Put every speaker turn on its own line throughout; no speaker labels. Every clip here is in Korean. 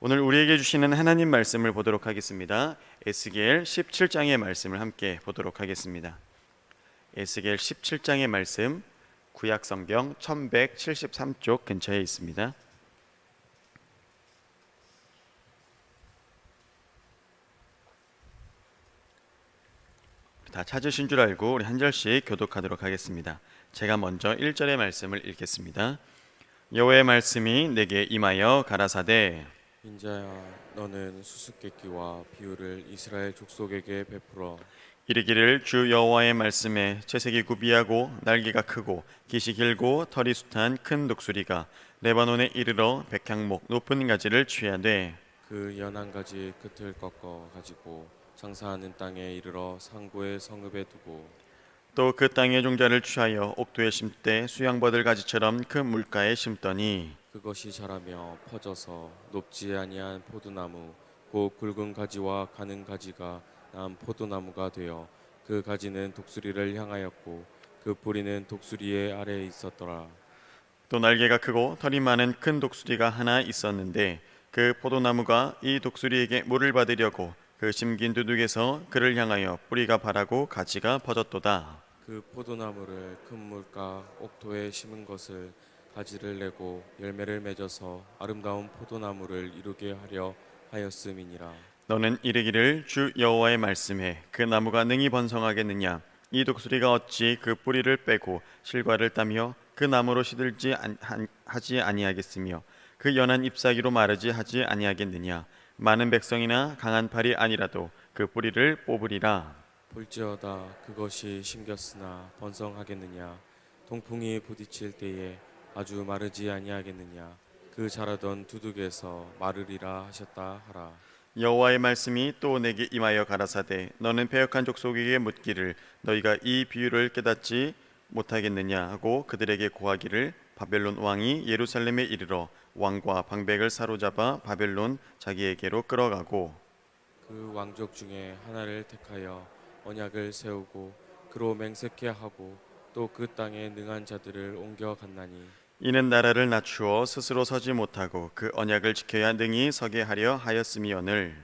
오늘 우리에게 주시는 하나님 말씀을 보도록 하겠습니다. 에스겔 17장의 말씀을 함께 보도록 하겠습니다. 에스겔 17장의 말씀, 구약성경 1173쪽 근처에 있습니다. 다 찾으신 줄 알고 우리 한 절씩 교독하도록 하겠습니다. 제가 먼저 1절의 말씀을 읽겠습니다. 여호와의 말씀이 내게 임하여 가라사대
인자야, 너는 수수께끼와 비유를 이스라엘 족속에게 베풀어
이르기를 주 여호와의 말씀에 채색이 구비하고 날개가 크고 깃이 길고 털이 숱한 큰 독수리가 레바논에 이르러 백향목 높은 가지를 취하되
그 연한 가지 끝을 꺾어 가지고 장사하는 땅에 이르러 상고의 성읍에 두고
또 그 땅의 종자를 취하여 옥토에 심되 수양버들 가지처럼 큰 물가에 심더니
그것이 자라며 퍼져서 높지 아니한 포도나무 곧 굵은 가지와 가는 가지가 난 포도나무가 되어 그 가지는 독수리를 향하였고 그 뿌리는 독수리의 아래에 있었더라.
또 날개가 크고 털이 많은 큰 독수리가 하나 있었는데 그 포도나무가 이 독수리에게 물을 받으려고 그 심긴 두둑에서 그를 향하여 뿌리가 바라고 가지가 퍼졌도다.
그 포도나무를 큰 물가 옥토에 심은 것을 가지를 내고 열매를 맺어서 아름다운 포도나무를 이루게 하려 하였음이니라.
너는 이르기를 주 여호와의 말씀에 그 나무가 능히 번성하겠느냐? 이 독수리가 어찌 그 뿌리를 빼고 실과를 따며 그 나무로 시들지 하지 아니하겠으며 그 연한 잎사귀로 마르지 하지 아니하겠느냐? 많은 백성이나 강한 팔이 아니라도 그 뿌리를 뽑으리라.
볼지어다 그것이 심겼으나 번성하겠느냐? 동풍이 부딪힐 때에 아주 마르지 아니하겠느냐? 그 자라던 두둑에서 마르리라 하셨다 하라.
여호와의 말씀이 또 내게 임하여 가라사대 너는 패역한 족속에게 묻기를 너희가 이 비유를 깨닫지 못하겠느냐 하고 그들에게 고하기를 바벨론 왕이 예루살렘에 이르러 왕과 방백을 사로잡아 바벨론 자기에게로 끌어가고
그 왕족 중에 하나를 택하여 언약을 세우고 그로 맹세케 하고 또 그 땅에 능한 자들을 옮겨 갔나니
이는 나라를 낮추어 스스로 서지 못하고 그 언약을 지켜야 능히 서게 하려 하였음이오늘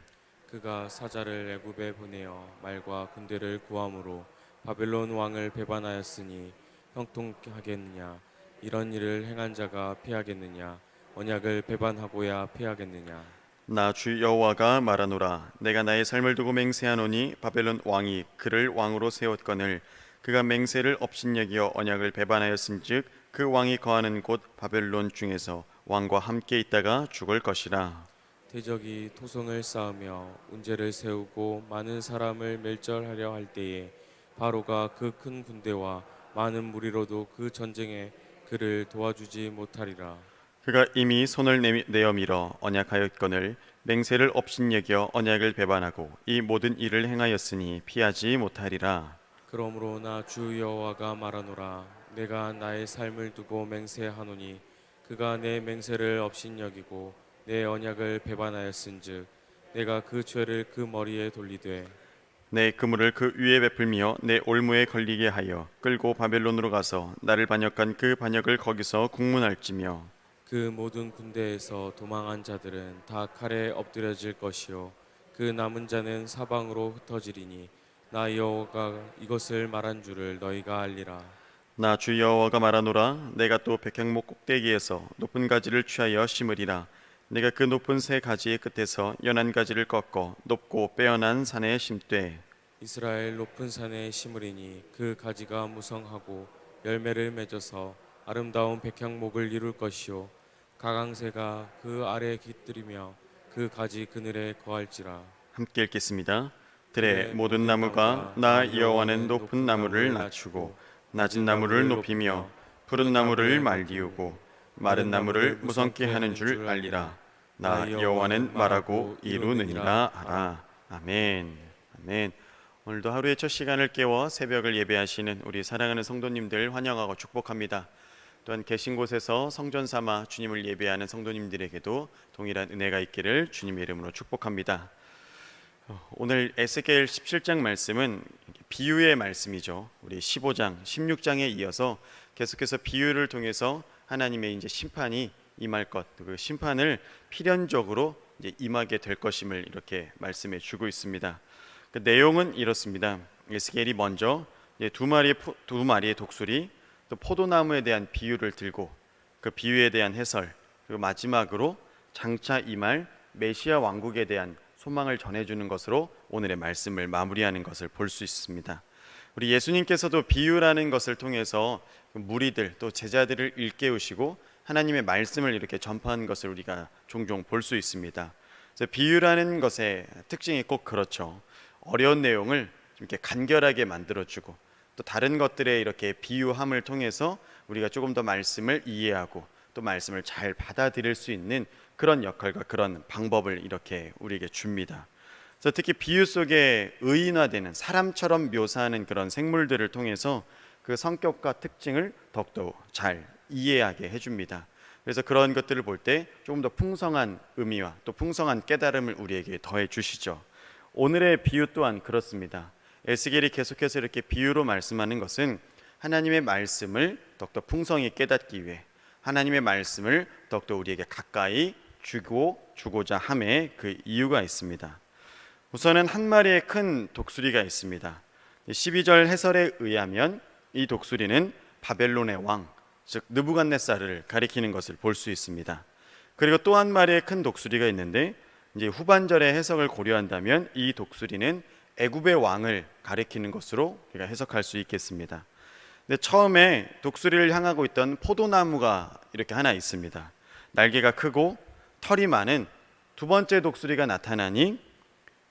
그가 사자를 애굽에 보내어 말과 군대를 구함으로 바벨론 왕을 배반하였으니 형통하겠느냐? 이런 일을 행한 자가 피하겠느냐? 언약을 배반하고야 피하겠느냐?
나 주 여호와가 말하노라 내가 나의 삶을 두고 맹세하노니 바벨론 왕이 그를 왕으로 세웠거늘 그가 맹세를 업신여기어 언약을 배반하였은즉 그 왕이 거하는 곳 바벨론 중에서 왕과 함께 있다가 죽을 것이라.
대적이 토성을 쌓으며 운제를 세우고 많은 사람을 멸절하려 할 때에 바로가 그 큰 군대와 많은 무리로도 그 전쟁에 그를 도와주지 못하리라.
그가 이미 손을 내어 밀어 언약하였거늘 맹세를 업신여기어 언약을 배반하고 이 모든 일을 행하였으니 피하지 못하리라.
그러므로 나 주 여호와가 말하노라 내가 나의 삶을 두고 맹세하노니 그가 내 맹세를 업신여기고 내 언약을 배반하였은즉 내가 그 죄를 그 머리에 돌리되
내 그물을 그 위에 베풀며 내 올무에 걸리게 하여 끌고 바벨론으로 가서 나를 반역한 그 반역을 거기서 국문할지며
그 모든 군대에서 도망한 자들은 다 칼에 엎드려질 것이요 그 남은 자는 사방으로 흩어지리니 나 여호와가 이것을 말한 줄을 너희가 알리라.
나 주 여호와가 말하노라 내가 또 백향목 꼭대기에서 높은 가지를 취하여 심으리라. 내가 그 높은 새 가지의 끝에서 연한 가지를 꺾어 높고 빼어난 산에 심되
이스라엘 높은 산에 심으리니 그 가지가 무성하고 열매를 맺어서 아름다운 백향목을 이룰 것이요 가강새가 그 아래 깃들이며 그 가지 그늘에 거할지라.
함께 읽겠습니다. 들의 모든 나무가 나 여호와는 높은 나무를 낮추고 낮은 나무를 높이며 푸른 나무를 말리우고 마른 나무를 무성케 하는 줄 알리라. 나 여호와는 말하고 이루느니라 하라. 아멘. 아멘. 오늘도 하루의 첫 시간을 깨워 새벽을 예배하시는 우리 사랑하는 성도님들 환영하고 축복합니다. 또한 계신 곳에서 성전 삼아 주님을 예배하는 성도님들에게도 동일한 은혜가 있기를 주님의 이름으로 축복합니다. 오늘 에스겔 17장 말씀은 비유의 말씀이죠. 우리 15장, 16장에 이어서 계속해서 비유를 통해서 하나님의 이제 심판이 임할 것, 그 심판을 필연적으로 이제 임하게 될 것임을 이렇게 말씀해 주고 있습니다. 그 내용은 이렇습니다. 에스겔이 먼저 이제 두 마리의 독수리, 또 포도나무에 대한 비유를 들고 그 비유에 대한 해설, 그리고 마지막으로 장차 임할 메시아 왕국에 대한 소망을 전해주는 것으로 오늘의 말씀을 마무리하는 것을 볼 수 있습니다. 우리 예수님께서도 비유라는 것을 통해서 무리들 또 제자들을 일깨우시고 하나님의 말씀을 이렇게 전파하는 것을 우리가 종종 볼 수 있습니다. 그래서 비유라는 것의 특징이 꼭 그렇죠. 어려운 내용을 좀 이렇게 간결하게 만들어주고 또 다른 것들의 이렇게 비유함을 통해서 우리가 조금 더 말씀을 이해하고 또 말씀을 잘 받아들일 수 있는 그런 역할과 그런 방법을 이렇게 우리에게 줍니다. 그래서 특히 비유 속에 의인화되는 사람처럼 묘사하는 그런 생물들을 통해서 그 성격과 특징을 더욱더 잘 이해하게 해줍니다. 그래서 그런 것들을 볼 때 조금 더 풍성한 의미와 또 풍성한 깨달음을 우리에게 더해 주시죠. 오늘의 비유 또한 그렇습니다. 에스겔이 계속해서 이렇게 비유로 말씀하는 것은 하나님의 말씀을 더욱더 풍성히 깨닫기 위해 하나님의 말씀을 더욱더 우리에게 가까이 주고자 함에 그 이유가 있습니다. 우선은 한 마리의 큰 독수리가 있습니다. 12절 해설에 의하면 이 독수리는 바벨론의 왕, 즉 느부갓네살을 가리키는 것을 볼 수 있습니다. 그리고 또 한 마리의 큰 독수리가 있는데 이제 후반절의 해석을 고려한다면 이 독수리는 애굽의 왕을 가리키는 것으로 우리가 해석할 수 있겠습니다. 근데 처음에 독수리를 향하고 있던 포도나무가 이렇게 하나 있습니다. 날개가 크고 털이 많은 두 번째 독수리가 나타나니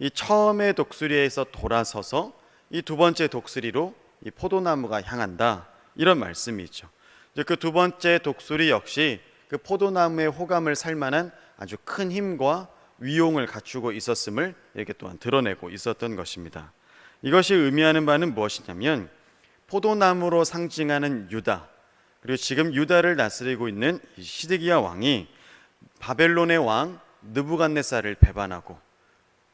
이 처음의 독수리에서 돌아서서 이 두 번째 독수리로 이 포도나무가 향한다, 이런 말씀이죠. 그 두 번째 독수리 역시 그 포도나무의 호감을 살 만한 아주 큰 힘과 위용을 갖추고 있었음을 이렇게 또한 드러내고 있었던 것입니다. 이것이 의미하는 바는 무엇이냐면 포도나무로 상징하는 유다, 그리고 지금 유다를 다스리고 있는 시드기야 왕이 바벨론의 왕 느부갓네살을 배반하고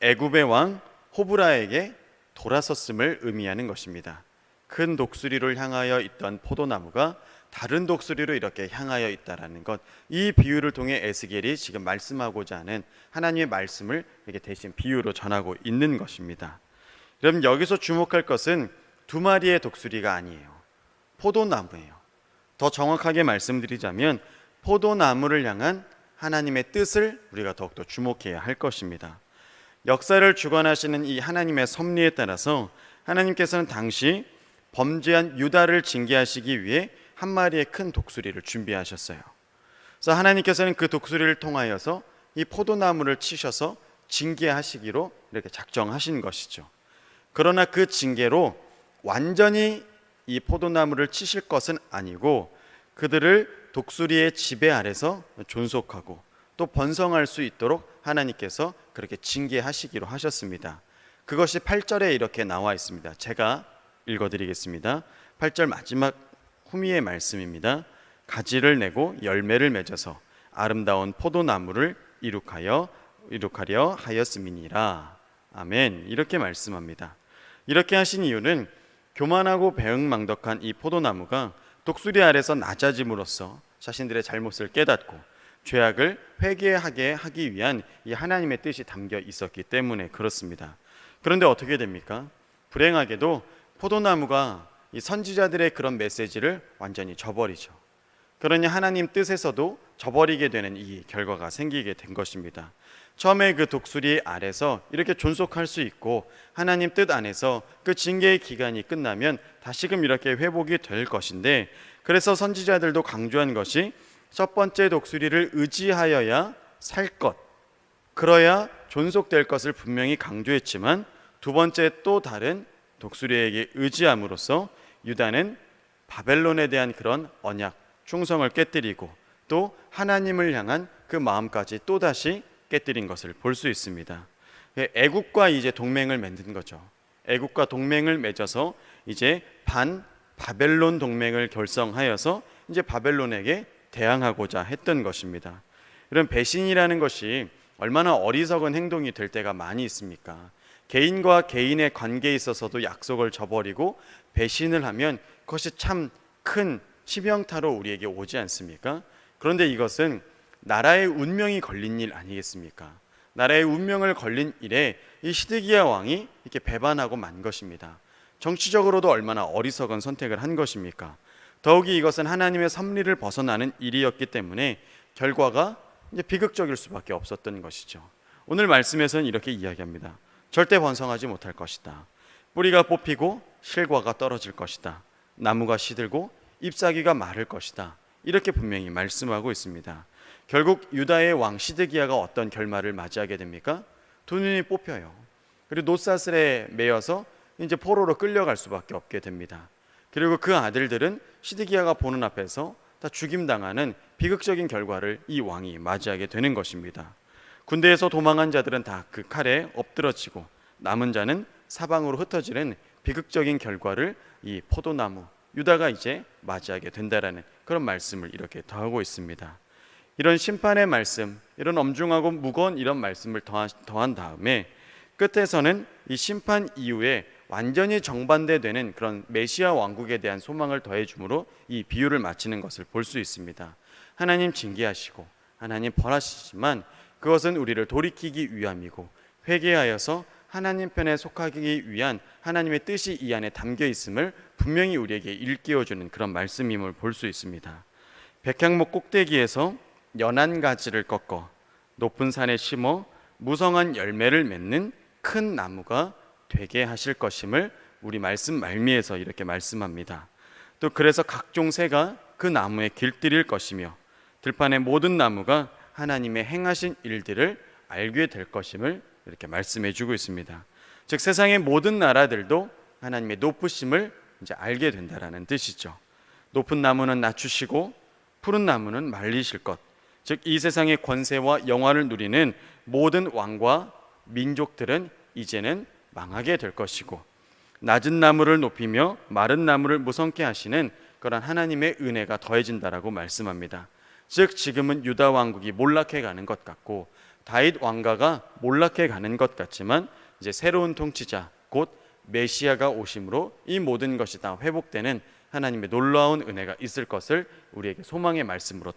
애굽의 왕 호브라에게 돌아섰음을 의미하는 것입니다. 큰 독수리를 향하여 있던 포도나무가 다른 독수리로 이렇게 향하여 있다라는 것, 이 비유를 통해 에스겔이 지금 말씀하고자 하는 하나님의 말씀을 이렇게 대신 비유로 전하고 있는 것입니다. 그럼 여기서 주목할 것은 두 마리의 독수리가 아니에요. 포도나무예요. 더 정확하게 말씀드리자면 포도나무를 향한 하나님의 뜻을 우리가 더욱더 주목해야 할 것입니다. 역사를 주관하시는 이 하나님의 섭리에 따라서 하나님께서는 당시 범죄한 유다를 징계하시기 위해 한 마리의 큰 독수리를 준비하셨어요. 그래서 하나님께서는 그 독수리를 통하여서 이 포도나무를 치셔서 징계하시기로 이렇게 작정하신 것이죠. 그러나 그 징계로 완전히 이 포도나무를 치실 것은 아니고 그들을 독수리의 지배 아래서 존속하고 또 번성할 수 있도록 하나님께서 그렇게 징계하시기로 하셨습니다. 그것이 8절에 이렇게 나와 있습니다. 제가 읽어드리겠습니다. 8절 마지막 후미의 말씀입니다. 가지를 내고 열매를 맺어서 아름다운 포도나무를 이룩하려 하였음이니라. 아멘. 이렇게 말씀합니다. 이렇게 하신 이유는 교만하고 배은망덕한 이 포도나무가 독수리 아래서 낮아짐으로써 자신들의 잘못을 깨닫고 죄악을 회개하게 하기 위한 이 하나님의 뜻이 담겨 있었기 때문에 그렇습니다. 그런데 어떻게 됩니까? 불행하게도 포도나무가 이 선지자들의 그런 메시지를 완전히 저버리죠. 그러니 하나님 뜻에서도 저버리게 되는 이 결과가 생기게 된 것입니다. 처음에 그 독수리 아래서 이렇게 존속할 수 있고 하나님 뜻 안에서 그 징계의 기간이 끝나면 다시금 이렇게 회복이 될 것인데, 그래서 선지자들도 강조한 것이 첫 번째 독수리를 의지하여야 살 것, 그러야 존속될 것을 분명히 강조했지만 두 번째 또 다른 독수리에게 의지함으로써 유다는 바벨론에 대한 그런 언약, 충성을 깨뜨리고 또 하나님을 향한 그 마음까지 또다시 깨뜨린 것을 볼 수 있습니다. 애국과 이제 동맹을 맺는 거죠. 애국과 동맹을 맺어서 이제 바벨론 동맹을 결성하여서 이제 바벨론에게 대항하고자 했던 것입니다. 이런 배신이라는 것이 얼마나 어리석은 행동이 될 때가 많이 있습니까? 개인과 개인의 관계에 있어서도 약속을 저버리고 배신을 하면 그것이 참 큰 치명타로 우리에게 오지 않습니까? 그런데 이것은 나라의 운명이 걸린 일 아니겠습니까? 나라의 운명을 걸린 일에 이 시드기야 왕이 이렇게 배반하고 만 것입니다. 정치적으로도 얼마나 어리석은 선택을 한 것입니까? 더욱이 이것은 하나님의 섭리를 벗어나는 일이었기 때문에 결과가 이제 비극적일 수밖에 없었던 것이죠. 오늘 말씀에서는 이렇게 이야기합니다. 절대 번성하지 못할 것이다. 뿌리가 뽑히고 실과가 떨어질 것이다. 나무가 시들고 잎사귀가 마를 것이다. 이렇게 분명히 말씀하고 있습니다. 결국 유다의 왕 시드기야가 어떤 결말을 맞이하게 됩니까? 두 눈이 뽑혀요. 그리고 노사슬에 매여서 이제 포로로 끌려갈 수밖에 없게 됩니다. 그리고 그 아들들은 시드기야가 보는 앞에서 다 죽임당하는 비극적인 결과를 이 왕이 맞이하게 되는 것입니다. 군대에서 도망한 자들은 다 그 칼에 엎드러지고 남은 자는 사방으로 흩어지는 비극적인 결과를 이 포도나무 유다가 이제 맞이하게 된다라는 그런 말씀을 이렇게 더하고 있습니다. 이런 심판의 말씀, 이런 엄중하고 무거운 이런 말씀을 더한 다음에 끝에서는 이 심판 이후에 완전히 정반대되는 그런 메시아 왕국에 대한 소망을 더해줌으로 이 비유를 마치는 것을 볼 수 있습니다. 하나님 징계하시고 하나님 벌하시지만 그것은 우리를 돌이키기 위함이고 회개하여서 하나님 편에 속하기 위한 하나님의 뜻이 이 안에 담겨 있음을 분명히 우리에게 일깨워주는 그런 말씀임을 볼 수 있습니다. 백향목 꼭대기에서 연한 가지를 꺾어 높은 산에 심어 무성한 열매를 맺는 큰 나무가 되게 하실 것임을 우리 말씀 말미에서 이렇게 말씀합니다. 또 그래서 각종 새가 그 나무에 길들일 것이며 들판의 모든 나무가 하나님의 행하신 일들을 알게 될 것임을 이렇게 말씀해 주고 있습니다. 즉 세상의 모든 나라들도 하나님의 높으심을 이제 알게 된다라는 뜻이죠. 높은 나무는 낮추시고 푸른 나무는 말리실 것. 즉 이 세상의 권세와 영화를 누리는 모든 왕과 민족들은 이제는 망하게 될 것이고 낮은 나무를 높이며 마른 나무를 무성케 하시는 그런 하나님의 은혜가 더해진다라고 말씀합니다. 즉 지금은 유다 왕국이 몰락해 가는 것 같고 다윗 왕가가 몰락해 가는 것 같지만 이제 새로운 통치자 곧 메시아가 오심으로 이 모든 것이 다 회복되는 하나님의 놀라운 은혜가 있을 것을 우리에게 소망의 말씀으로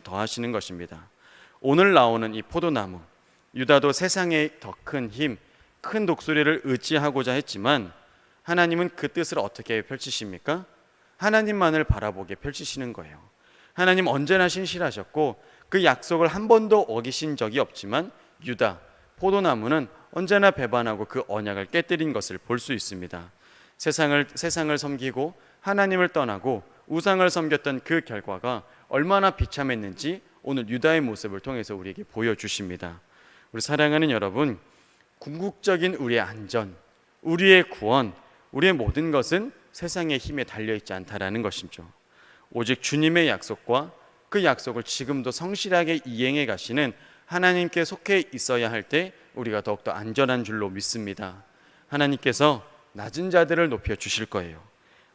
더하시는 것입니다. 오늘 나오는 이 포도나무 유다도 세상의 더 큰 힘, 큰 독수리를 의지하고자 했지만 하나님은 그 뜻을 어떻게 펼치십니까? 하나님만을 바라보게 펼치시는 거예요. 하나님 언제나 신실하셨고 그 약속을 한 번도 어기신 적이 없지만 유다, 포도나무는 언제나 배반하고 그 언약을 깨뜨린 것을 볼 수 있습니다. 세상을 섬기고 하나님을 떠나고 우상을 섬겼던 그 결과가 얼마나 비참했는지 오늘 유다의 모습을 통해서 우리에게 보여주십니다. 우리 사랑하는 여러분, 궁극적인 우리의 안전, 우리의 구원, 우리의 모든 것은 세상의 힘에 달려있지 않다라는 것이죠. 오직 주님의 약속과 그 약속을 지금도 성실하게 이행해 가시는 하나님께 속해 있어야 할 때 우리가 더욱더 안전한 줄로 믿습니다. 하나님께서 낮은 자들을 높여 주실 거예요.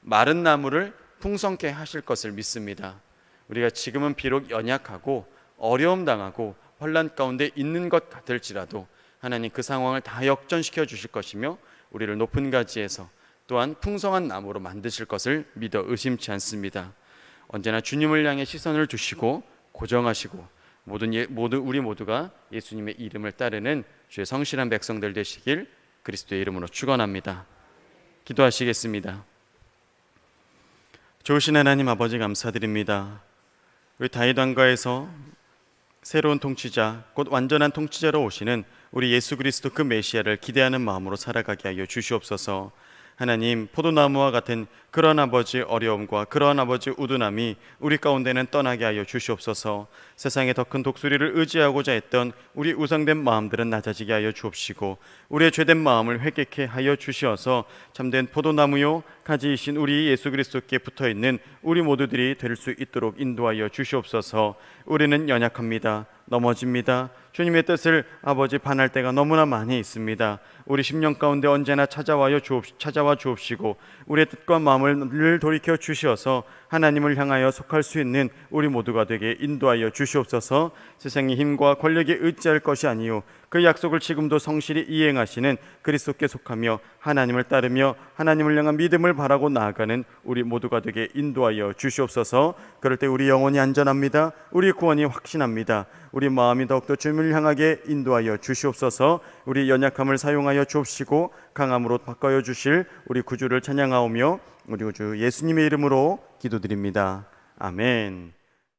마른 나무를 풍성케 하실 것을 믿습니다. 우리가 지금은 비록 연약하고 어려움 당하고 혼란 가운데 있는 것 같을지라도 하나님 그 상황을 다 역전시켜 주실 것이며 우리를 높은 가지에서 또한 풍성한 나무로 만드실 것을 믿어 의심치 않습니다. 언제나 주님을 향해 시선을 두시고 고정하시고 우리 모두가 예수님의 이름을 따르는 주의 성실한 백성들 되시길 그리스도의 이름으로 축원합니다. 기도하시겠습니다. 좋으신 하나님 아버지 감사드립니다. 우리 다윗 왕가에서 새로운 통치자 곧 완전한 통치자로 오시는 우리 예수 그리스도 그 메시아를 기대하는 마음으로 살아가게 하여 주시옵소서. 하나님, 포도나무와 같은 그런 아버지 어려움과 그런 아버지 우둔함이 우리 가운데는 떠나게 하여 주시옵소서. 세상에 더 큰 독수리를 의지하고자 했던 우리 우상된 마음들은 낮아지게 하여 주옵시고 우리의 죄된 마음을 회개케 하여 주시어서 참된 포도나무요 가지이신 우리 예수 그리스도께 붙어있는 우리 모두들이 될 수 있도록 인도하여 주시옵소서. 우리는 연약합니다. 넘어집니다. 주님의 뜻을 아버지 반할 때가 너무나 많이 있습니다. 우리 심령 가운데 언제나 찾아와 주옵시고 우리의 뜻과 마음을 돌이켜 주시어서 하나님을 향하여 속할 수 있는 우리 모두가 되게 인도하여 주시옵소서. 세상의 힘과 권력에 의지할 것이 아니요 그 약속을 지금도 성실히 이행하시는 그리스도께 속하며 하나님을 따르며 하나님을 향한 믿음을 바라고 나아가는 우리 모두가 되게 인도하여 주시옵소서. 그럴 때 우리 영혼이 안전합니다. 우리 구원이 확신합니다. 우리 마음이 더욱더 주님을 말씀을 향하게 인도하여 주시옵소서. 우리 연약함을 사용하여 주옵시고 강함으로 바꿔 주실 우리 구주를 찬양하오며 우리 구주 예수님의 이름으로 기도드립니다. 아멘.